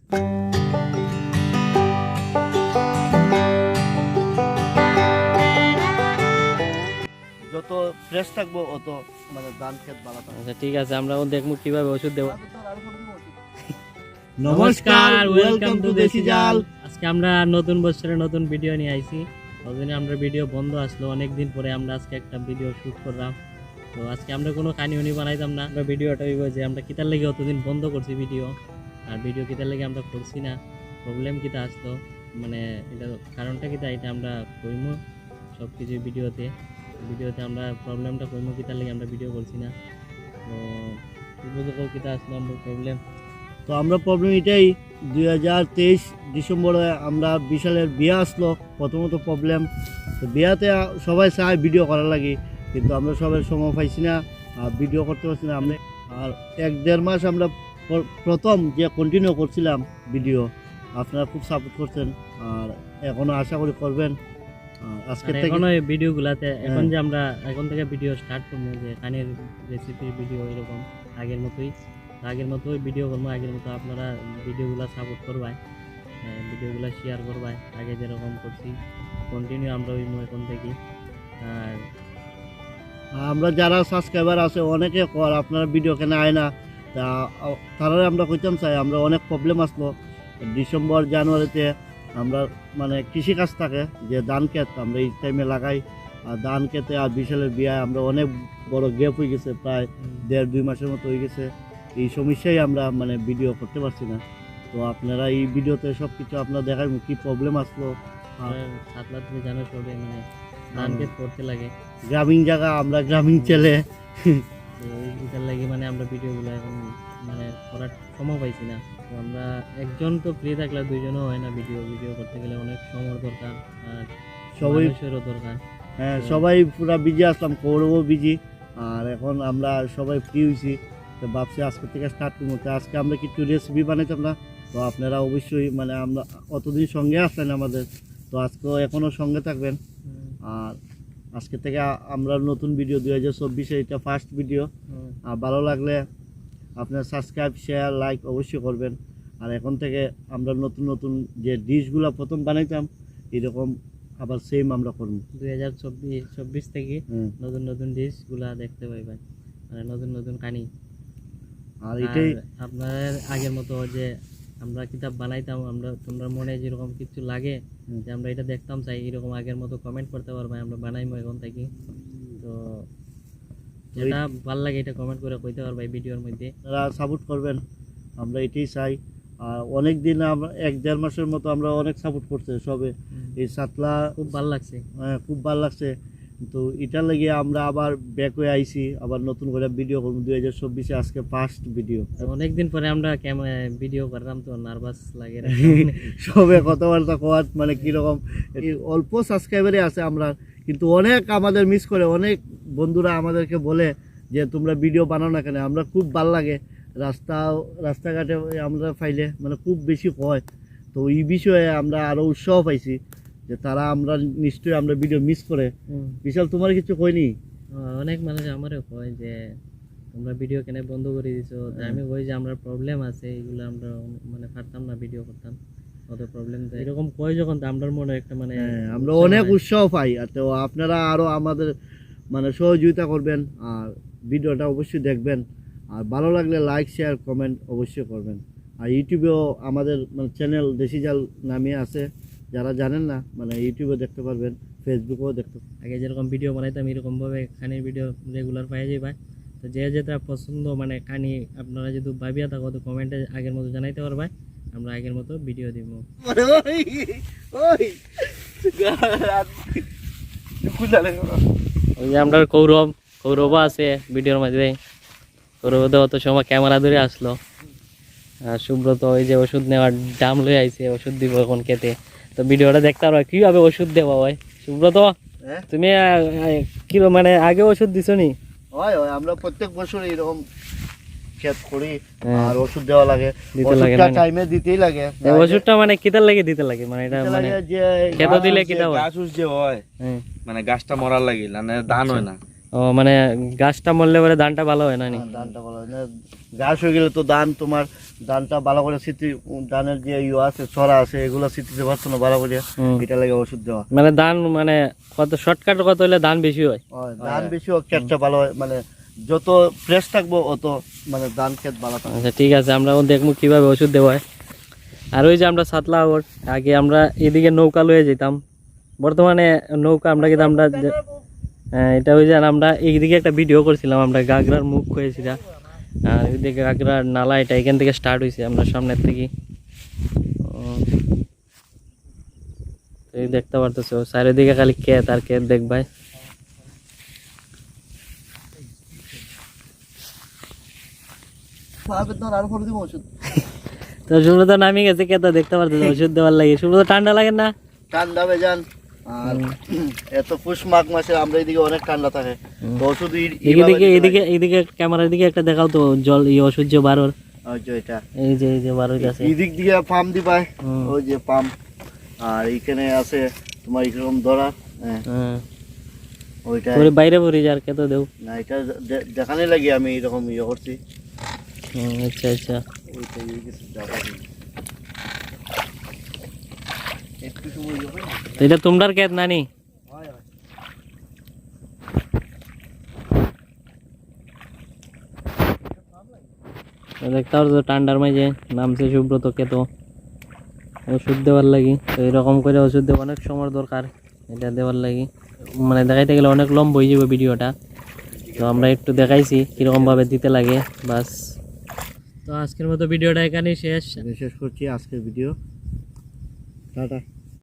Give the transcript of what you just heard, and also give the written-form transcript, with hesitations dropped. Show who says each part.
Speaker 1: যত ফ্রেশ থাকবো অত মানে ধান ক্ষেত ভালো থাকবে।
Speaker 2: আচ্ছা ঠিক আছে, আমরাও দেখবো কিভাবে ওষুধ দেবো।
Speaker 1: নমস্কার, ওয়েলকাম টু দেশি জাল।
Speaker 2: আজকে আমরা নতুন বছরে নতুন ভিডিও নিয়ে আইছি। ওদিনে আমরা ভিডিও বন্ধ আসলো অনেকদিন পরে, আমরা আজকে একটা ভিডিও শুট করলাম। তো আজকে আমরা কোনো কানি উনি বানাইতাম না, আমরা ভিডিওটা হইব যে আমরা কিতার লেগে অতদিন বন্ধ করছি ভিডিও, আর ভিডিও কিতার লেগে আমরা করছি না, প্রবলেম কিতা আসলো, মানে এটা কারণটা কিতা এটা আমরা কইমু সব কিছু ভিডিওতে আমরা প্রবলেমটা কইমু কিতার লেগে আমরা ভিডিও করছি না। তো কিতা আসলো আমরা প্রবলেম।
Speaker 1: তো আমরা প্রবলেম এটাই, 2023 ডিসেম্বরে আমরা বিশালের বিয়ে আসলো প্রথমত প্রবলেম। তো বিয়াতে সবাই চায় ভিডিও করার লাগে, কিন্তু আমরা সবাই সময় পাইছি না আর ভিডিও করতে পারছি না। আমরা আর 1-1.5 মাস আমরা প্রথম যে কন্টিনিউ করছিলাম ভিডিও, আপনারা খুব সাপোর্ট করছেন আর এখনও আশা করি করবেন। আজকে থেকে
Speaker 2: এখনো এই ভিডিওগুলাতে এখন যে আমরা এখন থেকে ভিডিও স্টার্ট করবো, যে কানের রেসিপির ভিডিও এরকম আগের মতোই ভিডিও করবো। আগের মতো আপনারা ভিডিওগুলো সাপোর্ট করবাই, ভিডিওগুলো শেয়ার করবাই, আগে যেরকম করছি কন্টিনিউ আমরা ওই এখন থেকে। আর
Speaker 1: আমরা যারা সাবস্ক্রাইবার আছে অনেকে কর আপনারা ভিডিও কেন আয় না, তারা আমরা কইতাম চাই আমরা অনেক প্রবলেম আসলো ডিসেম্বর জানুয়ারিতে। আমরা মানে কৃষিকাজ থাকে যে ধান ক্ষেত আমরা এই টাইমে লাগাই, আর ধান খেতে আর বিশালের বিয়ায় আমরা অনেক বড় গ্যাপ হয়ে গেছে, প্রায় 1.5-2 মাসের মতো হয়ে গেছে। এই সমস্যায় আমরা মানে ভিডিও করতে পারছি না। তো আপনারা এই ভিডিওতে সব কিছু আপনারা দেখাই কি প্রবলেম আসলো।
Speaker 2: সাতলা তুমি জানো সবে মানে ধান ক্ষেত করতে লাগে,
Speaker 1: গ্রামীণ জায়গা, আমরা গ্রামীণ ছেলে,
Speaker 2: এইটার লাগে মানে আমরা ভিডিওগুলো এখন মানে করার সময় পাইছি না। তো আমরা একজন তো ফ্রি থাকলে দুইজনও হয় না, ভিডিও করতে গেলে অনেক সময় দরকার আর সবাইয়েরও দরকার।
Speaker 1: হ্যাঁ, সবাই পুরা বিজি আসলাম, কৌরবও বিজি, আর এখন আমরা সবাই ফ্রি হয়েছি। তো ভাবছি আজকে থেকে স্টার্ট করবো। তো আজকে আমরা কিছু রেসিপি বানাইতাম না, তো আপনারা অবশ্যই মানে আমরা অতদিন সঙ্গে আসলেন আমাদের, তো আজকেও এখনও সঙ্গে থাকবেন। আর আজকে থেকে আমরা নতুন ভিডিও 2024-এ এটা ফার্স্ট ভিডিও। আর ভালো লাগলে আপনার সাবস্ক্রাইব, শেয়ার, লাইক অবশ্যই করবেন। আর এখন থেকে আমরা নতুন নতুন যে ডিশগুলো প্রথম বানাইতাম এরকম আবার সেম আমরা করব
Speaker 2: 2024 থেকে নতুন নতুন ডিশগুলা দেখতে পাইবেন, মানে নতুন নতুন কানি।
Speaker 1: আর এটাই
Speaker 2: আপনাদের আগের মতো যে আমরা কিতাব বানাইতাম, আমরা তোমরা মনে যেরকম কিছু লাগে যে আমরা এটা দেখতাম চাই, এরকম আগের মতো কমেন্ট করতে পারবে, আমরা বানাইবো এখন থেকে। তো যেটা ভালো লাগে এটা কমেন্ট করে কইতে পারবে ভিডিওর মধ্যে,
Speaker 1: আপনারা সাপোর্ট করবেন, আমরা এটাই চাই। আর অনেক দিন আমরা 1-1.5 মাসের মতো আমরা অনেক সাপোর্ট করছে সবে, এই সাতলা
Speaker 2: খুব ভালো লাগছে।
Speaker 1: হ্যাঁ, খুব ভালো লাগছে। তো এটার লাগিয়ে আমরা আবার ব্যাক হয়ে আইছি, আবার নতুন করে ভিডিও করবো 2024-এ আজকে ফার্স্ট ভিডিও।
Speaker 2: অনেকদিন পরে আমরা ভিডিও করলাম, তো নার্ভাস লাগে
Speaker 1: সবে কথাবার্তা কওয়ার মানে কীরকম, অল্প সাবস্ক্রাইবারই আছে আমরা, কিন্তু অনেক আমাদের মিস করে, অনেক বন্ধুরা আমাদেরকে বলে যে তোমরা ভিডিও বানাও না কেন। আমরা খুব ভালো লাগে, রাস্তাঘাটে আমরা পাইলে মানে খুব বেশি হয়। তো এই বিষয়ে আমরা আরও উৎসাহ পাইছি যে তারা আমরা নিশ্চয়ই আমরা ভিডিও মিস করে। বিশাল তোমার কিছু কইনি?
Speaker 2: অনেক মানুষ আমারও কয় যে তোমরা ভিডিও কেন বন্ধ করে দিছো, আমি কই যে আমরা প্রবলেম আছে, এগুলো আমরা মানে পারতাম না ভিডিও করতাম, অত প্রবলেম এরকম কয় যখন আমরা মনে একটা মানে
Speaker 1: আমরা অনেক উৎসাহ পাই। আর তো আপনারা আরও আমাদের মানে সহযোগিতা করবেন আর ভিডিওটা অবশ্যই দেখবেন, আর ভালো লাগলে লাইক, শেয়ার, কমেন্ট অবশ্যই করবেন। আর ইউটিউবেও আমাদের মানে চ্যানেল দেশি জাল নামে আছে, যারা জানেন না মানে ইউটিউবে দেখতে পারবেন, ফেসবুকেও দেখতে।
Speaker 2: আগে যেরকম ভিডিও বানাইতাম এরকমভাবে কানির ভিডিও রেগুলার পাই যাই। তো যে যেটা পছন্দ মানে কানি আপনারা যদি ভাবিয়া থাকো তো কমেন্টে আগের মতো জানাইতে পারবে, আমরা আগের মতো ভিডিও দিব। ওই যে আমরা কৌরব আছে ভিডিওর মধ্যে, কৌরব তো অত সময় ক্যামেরা ধরে আসলো। আর সুব্রত ওই যে ওষুধ নেওয়ার দাম লই আইছে, ওষুধ দিব এখন খেতে। তো ভিডিওটা দেখতে পারবা কিভাবে ওষুধ দেওয়া হয়। সুব্রত তুমি কি মানে আগে ওষুধ দিছো নি?
Speaker 1: আমরা প্রত্যেক বছর এরকম খেত করি আর ওষুধ দেওয়া লাগে, ওষুধটা টাইমে দিতেই লাগে।
Speaker 2: ওষুধটা মানে কিতার লাগে দিতে লাগে, মানে এটা মানে
Speaker 1: যে
Speaker 2: খেত দিলে কিতা হয়,
Speaker 3: গাছ যে হয় মানে গাছটা মরার লাগে, মানে ধান হয় না,
Speaker 2: ও মানে গাছটা মরলে পরে ধানটা ভালো হয় না নি?
Speaker 1: ধানটা ভালো হয় না, ঘাস হয়ে গেলে তো ধান তোমার ধানটা ভালো করে স্মৃতি, ধানের যে ইয়ে আছে ছড়া আছে এগুলো স্মৃতিতে পারছো না ভালো করে,
Speaker 2: হুম।
Speaker 1: এটা লাগে ওষুধ দেওয়া।
Speaker 2: মানে ধান মানে কত শর্টকাট কত হলে ধান বেশি হয়?
Speaker 1: ধান বেশি হোক ক্ষেতটা ভালো হয়, মানে যত ফ্রেশ থাকবো অত মানে ধান ক্ষেত ভালো থাকবে।
Speaker 2: আচ্ছা ঠিক আছে, আমরা দেখবো কিভাবে ওষুধ দেওয়া হয়। আর ওই যে আমরা সাতলা আবার আগে আমরা এদিকে নৌকা লয়ে যেতাম, বর্তমানে নৌকা আমরা কিন্তু আমরা হ্যাঁ এটা ওই যে আমরা এইদিকে একটা ভিডিও করছিলাম, আমরা গাগরার মুখ হয়েছিলাম, আর ওইদিকে গাগরার নালা, এটা এখান থেকে স্টার্ট হয়েছে আমরা সামনের থেকে। এই দেখতে পারতেছো চারিদিকে খালি ক্ষেত আর ক্ষেত দেখবাই।
Speaker 1: আর করে দিব ওষুধ।
Speaker 2: তো সুব্রত নামি গেছে ক্ষেত দেখতে পারতেছো ওষুধ দেওয়ার লাগে। সুব্রত ঠান্ডা লাগে না?
Speaker 1: ঠান্ডা বেজান, আর এত পুষ মাঘ মাসে আমরা এদিকে অনেক ঠান্ডা থাকে, তো ওষুধ
Speaker 2: এদিকে এদিকে এদিকে ক্যামেরার দিকে একটা দেখাও তো জল ওষুধ যে বারোর, এই যে বারোর আছে
Speaker 1: এদিক দিকে পাম্প দিবাই, ওই যে পাম্প, আর এইখানে আছে তোমার এরকম ধরা,
Speaker 2: হ্যাঁ
Speaker 1: ওইটা
Speaker 2: পরে বাইরে পড়ি যার খেতে দেও
Speaker 1: না, এটা দেখানে লাগে আমি এরকম ইয়ে করছি।
Speaker 2: আচ্ছা আচ্ছা,
Speaker 1: ওইটা ইয়ে কিছু যাবা নেই। একটু সময় যাবে না?
Speaker 2: তো এটা তোমরার ক্ষেত নানি?
Speaker 1: হয় হয়।
Speaker 2: দেখতে পারছো ঠান্ডার মাঝে নামছে সুব্রত ক্ষেত ওষুধ দেওয়ার লাগি। তো এরকম করে ওষুধ দেওয়া অনেক সময় দরকার, এটা দেওয়ার লাগি মানে দেখাইতে গেলে অনেক লম্বা হয়ে যাবে ভিডিওটা, তো আমরা একটু দেখাইছি কিরকম ভাবে দিতে লাগে বাস। তো আজকের মতো ভিডিওটা এখানেই শেষ
Speaker 1: শেষ করছি আজকের ভিডিও, টাটা।